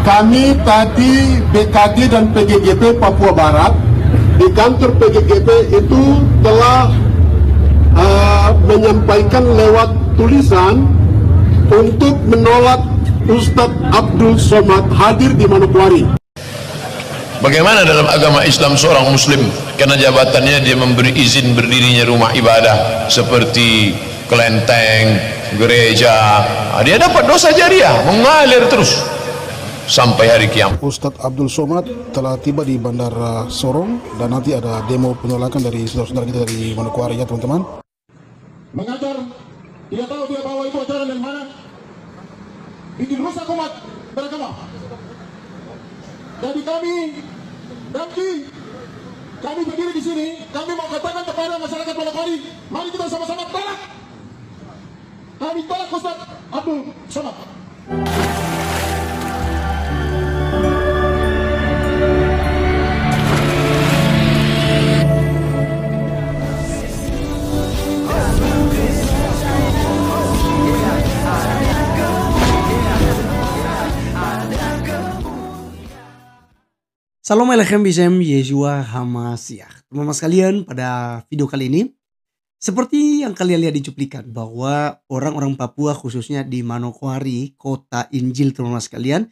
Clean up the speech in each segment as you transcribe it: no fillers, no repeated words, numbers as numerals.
Kami tadi BKG dan PGGP Papua Barat di kantor PGGP itu telah menyampaikan lewat tulisan untuk menolak Ustadz Abdul Somad hadir di Manokwari. Bagaimana dalam agama Islam seorang muslim karena jabatannya dia memberi izin berdirinya rumah ibadah seperti kelenteng, gereja, dia dapat dosa jariah mengalir terus sampai hari kiamat. Ustadz Abdul Somad telah tiba di Bandara Sorong dan nanti ada demo penolakan dari saudara-saudara kita dari Manokwari ya teman-teman. Mengajar, tidak tahu dia bawa itu ajaran dari mana. Bikin rusak umat beragama. Jadi kami berdiri di sini, kami mau katakan kepada masyarakat Manokwari, mari kita sama-sama tolak. Kami tolak Ustadz Abdul Somad. Salam Alechem Bishem Yeshua Hamasiah. Teman-teman sekalian, pada video kali ini seperti yang kalian lihat di cuplikan bahwa orang-orang Papua khususnya di Manokwari, kota Injil teman-teman sekalian,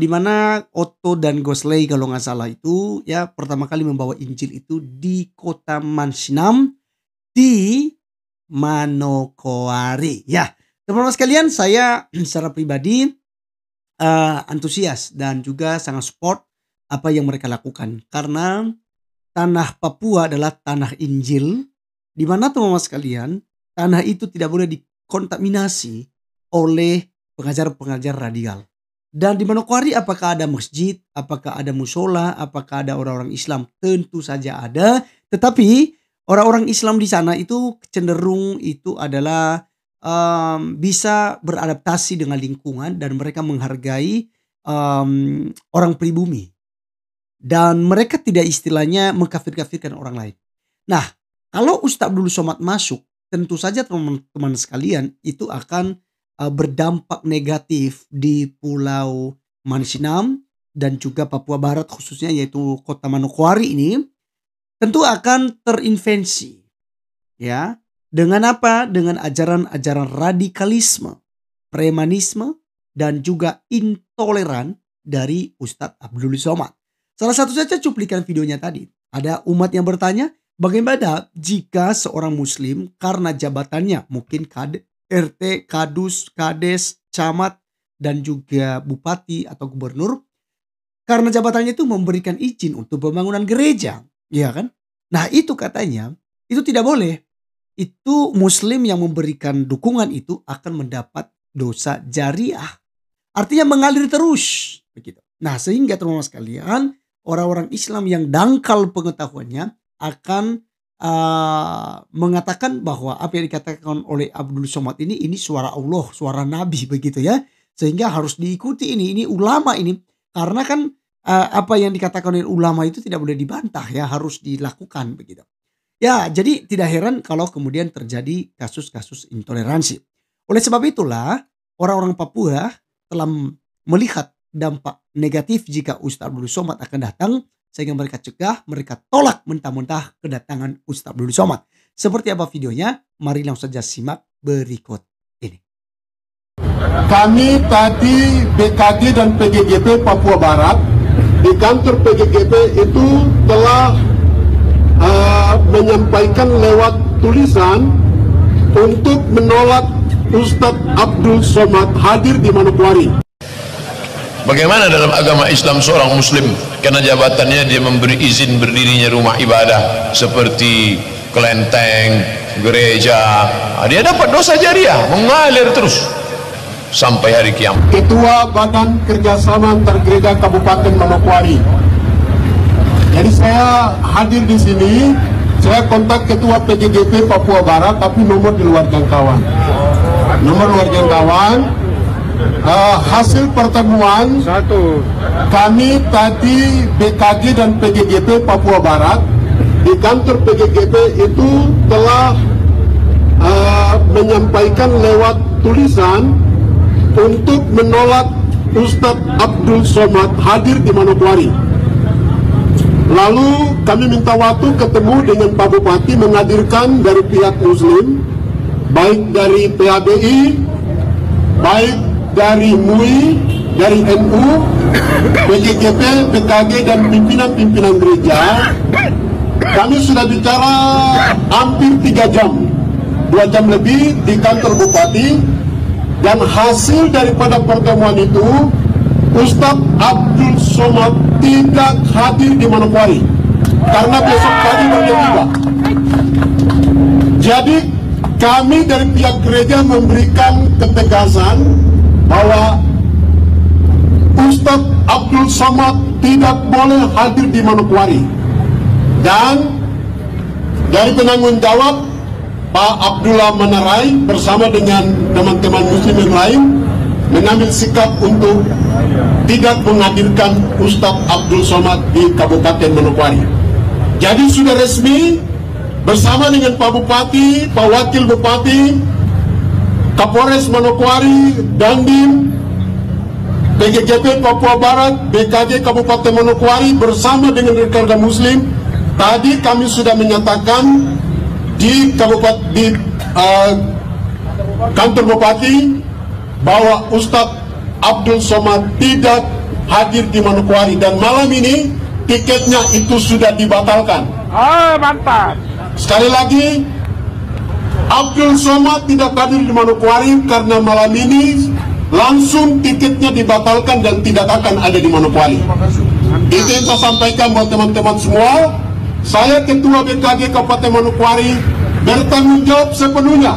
di mana Otto dan Gosley kalau nggak salah itu ya pertama kali membawa Injil itu di kota Mansinam di Manokwari. Ya, teman-teman sekalian, saya secara pribadi antusias dan juga sangat support apa yang mereka lakukan, karena tanah Papua adalah tanah Injil, di mana teman-teman sekalian tanah itu tidak boleh dikontaminasi oleh pengajar-pengajar radikal. Dan di Manokwari apakah ada masjid, apakah ada musola, apakah ada orang-orang Islam? Tentu saja ada, tetapi orang-orang Islam di sana itu cenderung itu adalah bisa beradaptasi dengan lingkungan dan mereka menghargai orang pribumi. Dan mereka tidak istilahnya mengkafir-kafirkan orang lain. Nah, kalau Ustadz Abdul Somad masuk, tentu saja teman-teman sekalian itu akan berdampak negatif di Pulau Mansinam dan juga Papua Barat khususnya yaitu kota Manokwari ini tentu akan terinfeksi. Ya, dengan apa? Dengan ajaran-ajaran radikalisme, premanisme dan juga intoleran dari Ustadz Abdul Somad. Salah satu saja cuplikan videonya tadi. Ada umat yang bertanya, bagaimana jika seorang muslim karena jabatannya mungkin RT, kadus, kades, camat, dan juga bupati atau gubernur, karena jabatannya itu memberikan izin untuk pembangunan gereja. Ya kan? Nah itu katanya, itu tidak boleh. Itu muslim yang memberikan dukungan itu akan mendapat dosa jariah. Artinya mengalir terus. Begitu. Nah sehingga teman-teman sekalian, orang-orang Islam yang dangkal pengetahuannya akan mengatakan bahwa apa yang dikatakan oleh Abdul Somad ini suara Allah, suara Nabi begitu ya. Sehingga harus diikuti ini ulama ini. Karena kan apa yang dikatakan oleh ulama itu tidak boleh dibantah ya, harus dilakukan begitu. Ya, jadi tidak heran kalau kemudian terjadi kasus-kasus intoleransi. Oleh sebab itulah orang-orang Papua telah melihat dampak negatif jika Ustadz Abdul Somad akan datang, sehingga mereka cegah, mereka tolak mentah-mentah kedatangan Ustadz Abdul Somad. Seperti apa videonya? Mari langsung saja simak berikut ini. Kami tadi BKG dan PGGP Papua Barat di kantor PGGP itu telah menyampaikan lewat tulisan untuk menolak Ustadz Abdul Somad hadir di Manokwari. Bagaimana dalam agama Islam seorang muslim karena jabatannya dia memberi izin berdirinya rumah ibadah seperti kelenteng, gereja, dia dapat dosa jariah mengalir terus sampai hari kiamat. Ketua Badan Kerjasama Antar Gereja Kabupaten Manokwari. Jadi saya hadir di sini, saya kontak Ketua PGGP Papua Barat tapi nomor di luar jangkauan. Nomor luar jangkauan. Hasil pertemuan kami tadi BKG dan PGGP Papua Barat di kantor PGGP itu telah menyampaikan lewat tulisan untuk menolak Ustadz Abdul Somad hadir di Manokwari. Lalu kami minta waktu ketemu dengan Pak Bupati menghadirkan dari pihak Muslim, baik dari PABI, baik dari MUI, dari NU, PGGP, PKG, dan pimpinan-pimpinan gereja. Kami sudah bicara hampir 3 jam, 2 jam lebih di kantor Bupati, dan hasil daripada pertemuan itu, Ustadz Abdul Somad tidak hadir di Manokwari karena besok pagi baru tiba. Jadi kami dari pihak gereja memberikan ketegasan bahwa Ustadz Abdul Somad tidak boleh hadir di Manokwari, dan dari penanggung jawab Pak Abdullah Manarai bersama dengan teman-teman muslim yang lain mengambil sikap untuk tidak menghadirkan Ustadz Abdul Somad di Kabupaten Manokwari. Jadi sudah resmi bersama dengan Pak Bupati, Pak Wakil Bupati, Kapolres Manokwari, Dandim, PGGP Papua Barat, BKJ Kabupaten Manokwari bersama dengan rekan Muslim. Tadi kami sudah menyatakan di kantor Bupati bahwa Ustadz Abdul Somad tidak hadir di Manokwari, dan malam ini tiketnya itu sudah dibatalkan. Mantap. Sekali lagi, Abdul Somad tidak hadir di Manokwari karena malam ini langsung tiketnya dibatalkan dan tidak akan ada di Manokwari. Itu yang saya sampaikan buat teman-teman semua. Saya Ketua BKG Kabupaten Manokwari bertanggung jawab sepenuhnya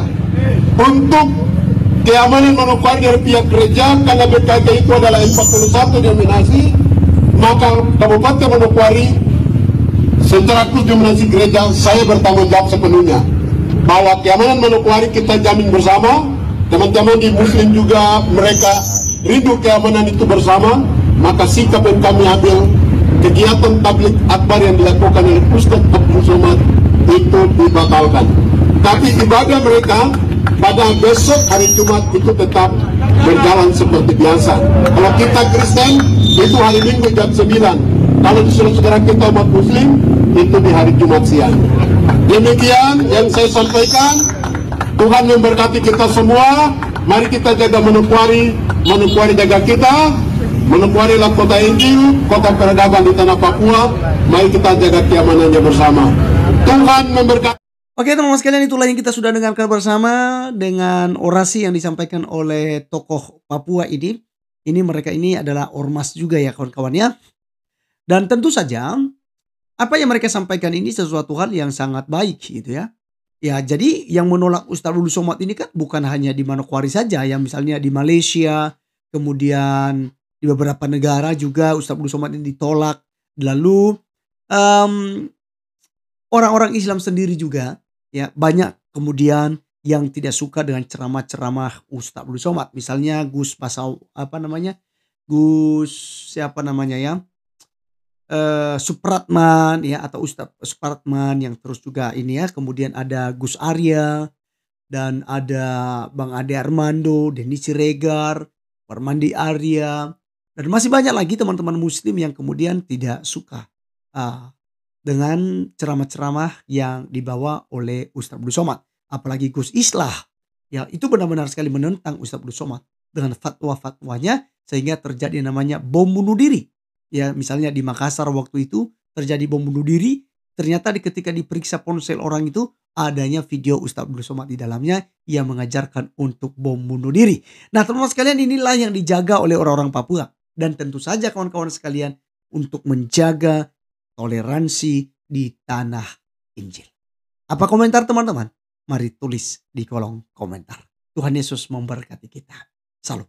untuk keamanan Manokwari dari pihak gereja, karena BKG itu adalah 41 denominasi, maka Kabupaten Manokwari secara khusus denominasi gereja, saya bertanggung jawab sepenuhnya bahwa keamanan Manokwari kita jamin bersama. Teman-teman di Muslim juga mereka rindu keamanan itu bersama, maka sikap yang kami ambil, kegiatan tabligh akbar yang dilakukan oleh Ustadz Abdul Somad itu dibatalkan. Tapi ibadah mereka pada besok hari Jumat itu tetap berjalan seperti biasa. Kalau kita Kristen itu hari Minggu jam 9. Kalau di saudara kita umat Muslim itu di hari Jumat siang. Demikian yang saya sampaikan. Tuhan memberkati kita semua. Mari kita jaga Manokwari, Manokwari jaga kita. Manokwari adalah kota Injil, kota peradaban di tanah Papua. Mari kita jaga keamanannya bersama. Tuhan memberkati. Oke teman-teman sekalian, itulah yang kita sudah dengarkan bersama dengan orasi yang disampaikan oleh tokoh Papua ini. Ini mereka ini adalah ormas juga ya kawan-kawan ya. Dan tentu saja apa yang mereka sampaikan ini sesuatu hal yang sangat baik gitu ya. Ya jadi yang menolak Ustadz Abdul Somad ini kan bukan hanya di Manokwari saja, yang misalnya di Malaysia, kemudian di beberapa negara juga Ustadz Abdul Somad ini ditolak. Lalu orang-orang Islam sendiri juga ya banyak kemudian yang tidak suka dengan ceramah-ceramah Ustadz Abdul Somad. Misalnya Gus Supratman ya, atau Ustadz Supratman yang terus juga ini ya. Kemudian ada Gus Arya, dan ada Bang Ade Armando, Denny Siregar, Warmandi Arya, dan masih banyak lagi teman-teman Muslim yang kemudian tidak suka dengan ceramah-ceramah yang dibawa oleh Ustadz Abdul Somad. Apalagi Gus Islah ya, itu benar-benar sekali menentang Ustadz Abdul Somad dengan fatwa-fatwanya, sehingga terjadi namanya bom bunuh diri. Ya misalnya di Makassar waktu itu terjadi bom bunuh diri. Ternyata ketika diperiksa ponsel orang itu adanya video Ustadz Abdul Somad di dalamnya yang mengajarkan untuk bom bunuh diri. Nah teman-teman sekalian, inilah yang dijaga oleh orang-orang Papua. Dan tentu saja kawan-kawan sekalian, untuk menjaga toleransi di tanah Injil. Apa komentar teman-teman? Mari tulis di kolom komentar. Tuhan Yesus memberkati kita. Salam.